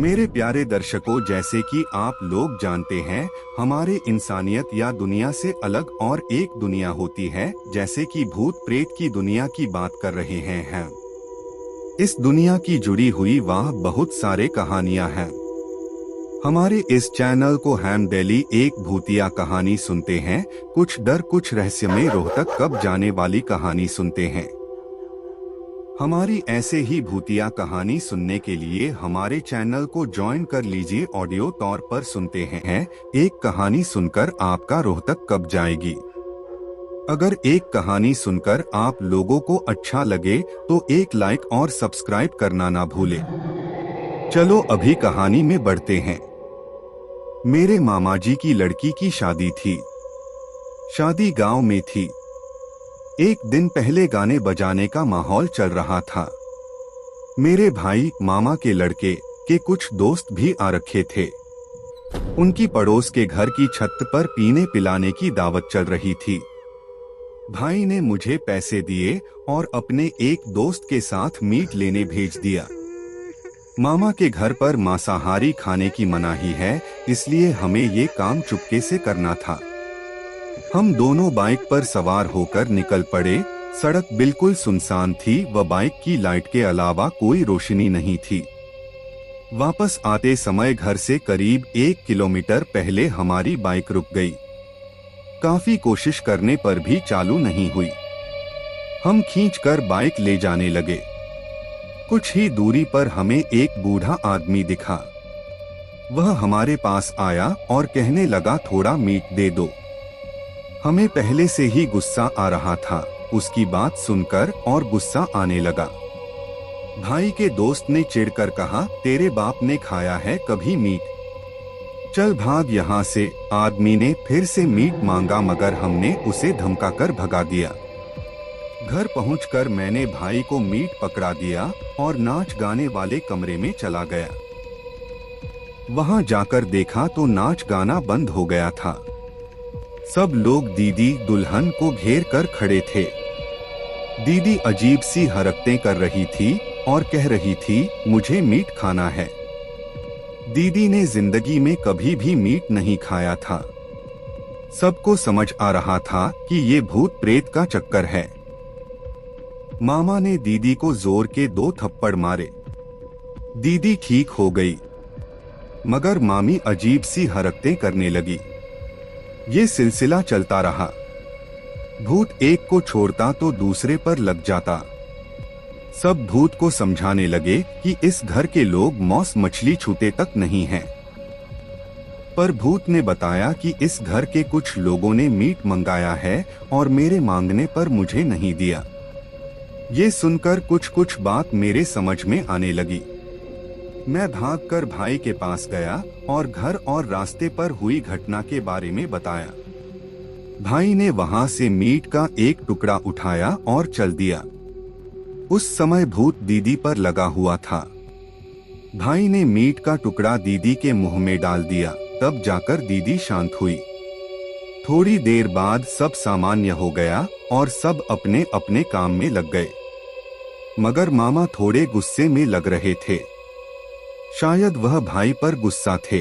मेरे प्यारे दर्शकों, जैसे कि आप लोग जानते हैं, हमारे इंसानियत या दुनिया से अलग और एक दुनिया होती है, जैसे कि भूत प्रेत की दुनिया की बात कर रहे हैं हम। इस दुनिया की जुड़ी हुई वह बहुत सारे कहानियां हैं। हमारे इस चैनल को हम डेली एक भूतिया कहानी सुनते हैं, कुछ डर कुछ रहस्यमय रोहतक कब जाने वाली कहानी सुनते हैं। हमारी ऐसे ही भूतिया कहानी सुनने के लिए हमारे चैनल को ज्वाइन कर लीजिए। ऑडियो तौर पर सुनते हैं, एक कहानी सुनकर आपका रोहतक कब जाएगी। अगर एक कहानी सुनकर आप लोगों को अच्छा लगे तो एक लाइक और सब्सक्राइब करना ना भूलें। चलो अभी कहानी में बढ़ते हैं। मेरे मामा जी की लड़की की शादी थी। शादी गांव में थी। एक दिन पहले गाने बजाने का माहौल चल रहा था। मेरे भाई मामा के लड़के के कुछ दोस्त भी आ रखे थे। उनकी पड़ोस के घर की छत पर पीने पिलाने की दावत चल रही थी। भाई ने मुझे पैसे दिए और अपने एक दोस्त के साथ मीट लेने भेज दिया। मामा के घर पर मांसाहारी खाने की मनाही है, इसलिए हमें ये काम चुपके से करना था। हम दोनों बाइक पर सवार होकर निकल पड़े। सड़क बिल्कुल सुनसान थी व बाइक की लाइट के अलावा कोई रोशनी नहीं थी। वापस आते समय घर से करीब 1 किलोमीटर पहले हमारी बाइक रुक गई। काफी कोशिश करने पर भी चालू नहीं हुई। हम खींचकर बाइक ले जाने लगे। कुछ ही दूरी पर हमें एक बूढ़ा आदमी दिखा। वह हमारे पास आया और कहने लगा, थोड़ा मीट दे दो। हमें पहले से ही गुस्सा आ रहा था उसकी बात सुनकर, और गुस्सा आने लगा। भाई के दोस्त ने चिढ़कर कहा, तेरे बाप ने खाया है कभी मीट? चल भाग यहाँ से। आदमी ने फिर से मीट मांगा, मगर हमने उसे धमकाकर भगा दिया। घर पहुंचकर मैंने भाई को मीट पकड़ा दिया और नाच गाने वाले कमरे में चला गया। वहां जाकर देखा तो नाच गाना बंद हो गया था। सब लोग दीदी दुल्हन को घेर कर खड़े थे। दीदी अजीब सी हरकतें कर रही थी और कह रही थी, मुझे मीट खाना है। दीदी ने जिंदगी में कभी भी मीट नहीं खाया था। सबको समझ आ रहा था कि ये भूत प्रेत का चक्कर है। मामा ने दीदी को जोर के 2 थप्पड़ मारे। दीदी ठीक हो गई, मगर मामी अजीब सी हरकतें करने लगी। ये सिलसिला चलता रहा। भूत एक को छोड़ता तो दूसरे पर लग जाता। सब भूत को समझाने लगे कि इस घर के लोग मौस मछली छूते तक नहीं हैं। पर भूत ने बताया कि इस घर के कुछ लोगों ने मीट मंगाया है और मेरे मांगने पर मुझे नहीं दिया। ये सुनकर कुछ बात मेरे समझ में आने लगी। मैं भागकर भाई के पास गया और घर और रास्ते पर हुई घटना के बारे में बताया। भाई ने वहां से मीट का एक टुकड़ा उठाया और चल दिया। उस समय भूत दीदी पर लगा हुआ था। भाई ने मीट का टुकड़ा दीदी के मुंह में डाल दिया, तब जाकर दीदी शांत हुई। थोड़ी देर बाद सब सामान्य हो गया और सब अपने अपने काम में लग गए, मगर मामा थोड़े गुस्से में लग रहे थे। शायद वह भाई पर गुस्सा थे।